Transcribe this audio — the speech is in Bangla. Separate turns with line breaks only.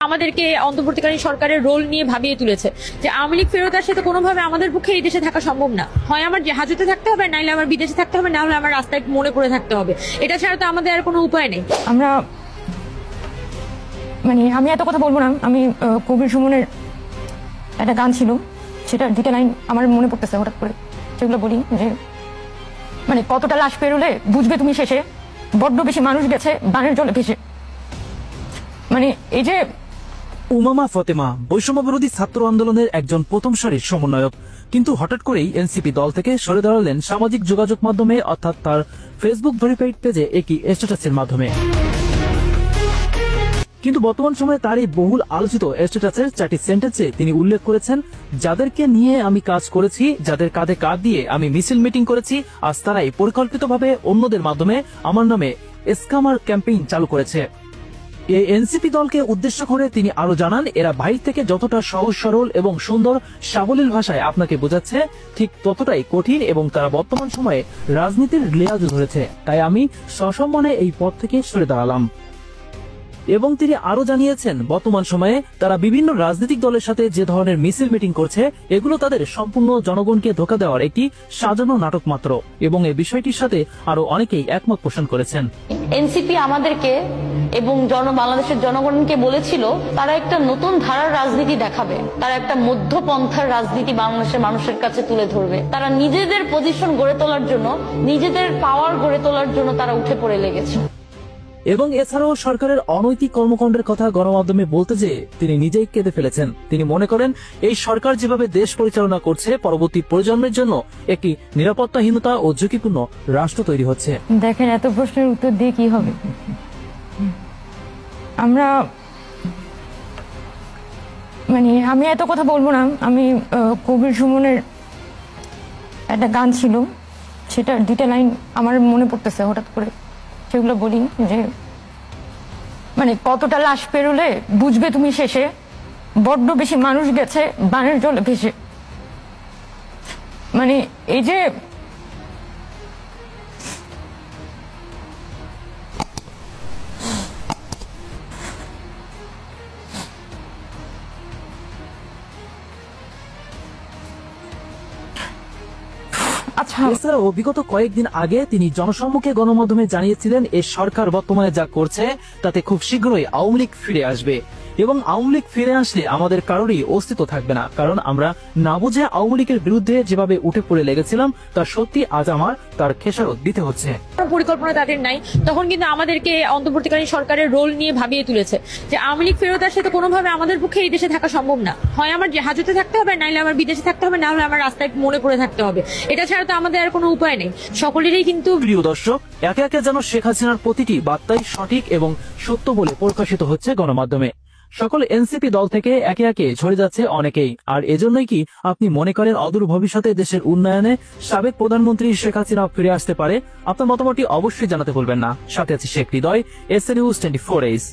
আমাদেরকে অন্তর্বর্তীকালীন সরকারের রোল নিয়ে ভাবিয়ে তুলেছে যে আওয়ামী লীগ ফেরত আসলে তো কোনোভাবে আমাদের পক্ষে এই দেশে থাকা সম্ভব না। হয় আমার হাজতে থাকতে হবে, নাইলে আমার বিদেশে থাকতে হবে, না হলে আমার রাস্তায় মনে পড়ে থাকতে হবে। এটা ছাড়া তো আমাদের আর কোনো উপায় নেই।
আমরা আমি এত কথা বলবো না। আমি কবির সুমনের একটা গান ছিল, সেটা দুইটা লাইন আমার মনে পড়তেছে হঠাৎ করে, সেগুলো বলি যে কতটা লাশ পেরোলে বুঝবে তুমি শেষে, বড্ড বেশি মানুষ গেছে বানের জলে ভেসে। এই যে
উমামা ফতেমা বৈষম্য বিরোধী ছাত্র আন্দোলনের একজন প্রথম সারির সমন্বয়ক, কিন্তু হঠাৎ করেই এনসিপি দল থেকে সরে দাঁড়ালেন সামাজিক যোগাযোগ মাধ্যমে, অর্থাৎ তার ফেসবুক ভেরিফাইড পেজে একই স্ট্যাটাসের মাধ্যমে। কিন্তু বর্তমান সময়ে তার এই বহুল আলোচিত স্ট্যাটাসের 4টি সেন্টেন্সে তিনি উল্লেখ করেছেন, যাদেরকে নিয়ে আমি কাজ করেছি, যাদের কাঁধে কাঁধ দিয়ে আমি মিছিল মিটিং করেছি, আজ তারাই পরিকল্পিতভাবে অন্যদের মাধ্যমে আমার নামে স্ক্যামার ক্যাম্পেইন চালু করেছে। এই এনসিপি দলকে উদ্দেশ্য করে তিনি আরো জানান, এরা বাইরে থেকে যতটা সহজ সরল এবং সুন্দর সাবলীল ভাষায় আপনাকে বোঝাচ্ছে, ঠিক ততটাই কঠিন, এবং তারা বর্তমান সময়ে রাজনীতির লেয়াজ ধরেছে। তাই আমি সসম্মানে এই পদ থেকে সরে দাঁড়ালাম। এবং তিনি আরো জানিয়েছেন, বর্তমান সময়ে তারা বিভিন্ন রাজনৈতিক দলের সাথে যে ধরনের মিছিল মিটিং করছে, এগুলো তাদের সম্পূর্ণ জনগণকে ধোঁকা দেওয়ার একটি সাজানো নাটক মাত্র। এবং এই বিষয়টির সাথে আরো অনেকেই একমত পোষণ করেছেন।
এনসিপি আমাদেরকে এবং বাংলাদেশের জনগণকে বলেছিল তারা একটা নতুন ধারার রাজনীতি দেখাবে, তারা একটা মধ্যপন্থার রাজনীতি বাংলাদেশের মানুষের কাছে তুলে ধরবে। তারা নিজেদের পজিশন গড়ে তোলার জন্য, নিজেদের পাওয়ার গড়ে তোলার জন্য তারা উঠে পড়ে লেগেছে।
এবং এছাড়াও সরকারের অনৈতিক কর্মকাণ্ডের কথা গণমাধ্যমে বলতে যেয়ে তিনি নিজেই কেঁদে ফেলেছেন। তিনি মনে করেন, এই সরকার যেভাবে দেশ পরিচালনা করছে, পরবর্তী প্রজন্মের জন্য একটি নিরাপত্তাহীনতা ও ঝুঁকিপূর্ণ রাষ্ট্র তৈরি হচ্ছে।
দেখেন, এত প্রশ্নের উত্তর দিয়ে কি হবে? আমরা আমি এত কথা বলবো না। আমি কবির সুমনের একটা গান ছিল, সেটা দুইটা লাইন আমার মনে পড়তেছে হঠাৎ করে, সেগুলো বলি যে কতটা লাশ পেরোলে বুঝবে তুমি শেষে, বড্ড বেশি মানুষ গেছে বানের জলে ভেসে। এই যে
এছাড়াও বিগত কয়েকদিন আগে তিনি জনসম্মুখে গণমাধ্যমে জানিয়েছিলেন, এই সরকার বর্তমানে যা করছে তাতে খুব শীঘ্রই আওয়ামী লীগ ফিরে আসবে, এবং আওয়ামী লীগ ফিরে আসলে আমাদের কারোরই অস্তিত্ব থাকবে না। কারণ আমরা না বুঝে আওয়ামী লীগের বিরুদ্ধে যেভাবে উঠে পড়ে লেগেছিলাম, তা সত্যি আজ আমার তার খেসারত দিতে হচ্ছে।
পরিকল্পনা তাদের নাই, তখন কিন্তু আমাদেরকে অন্তর্বর্তীকালীন সরকারের রোল নিয়ে ভাবিয়ে তুলেছে যে আওয়ামী লীগ ফেরত আসলে তো কোনোভাবে আমাদের পক্ষে এই দেশে থাকা সম্ভব না। হয় আমার হাজতে থাকতে হবে, নাইলে আমার বিদেশে থাকতে হবে, না হলে আমার রাস্তায় মনে পড়ে থাকতে হবে। এটা ছাড়া তো আমাদের আর কোনো উপায় নেই। সকলেরই কিন্তু
প্রিয় দর্শক, একে একে যেন শেখ হাসিনার প্রতিটি বার্তাই সঠিক এবং সত্য বলে প্রকাশিত হচ্ছে গণমাধ্যমে। সকল এনসিপি দল থেকে একে একে ঝরে যাচ্ছে অনেকেই। আর এজন্যই কি আপনি মনে করেন অদূর ভবিষ্যতে দেশের উন্নয়নে সাবেক প্রধানমন্ত্রী শেখ হাসিনা ফিরে আসতে পারে? আপনার মতামতটি অবশ্যই জানাতে ভুলবেন না। সাথে আছি শেখ হৃদয়, SN News 24 Ace।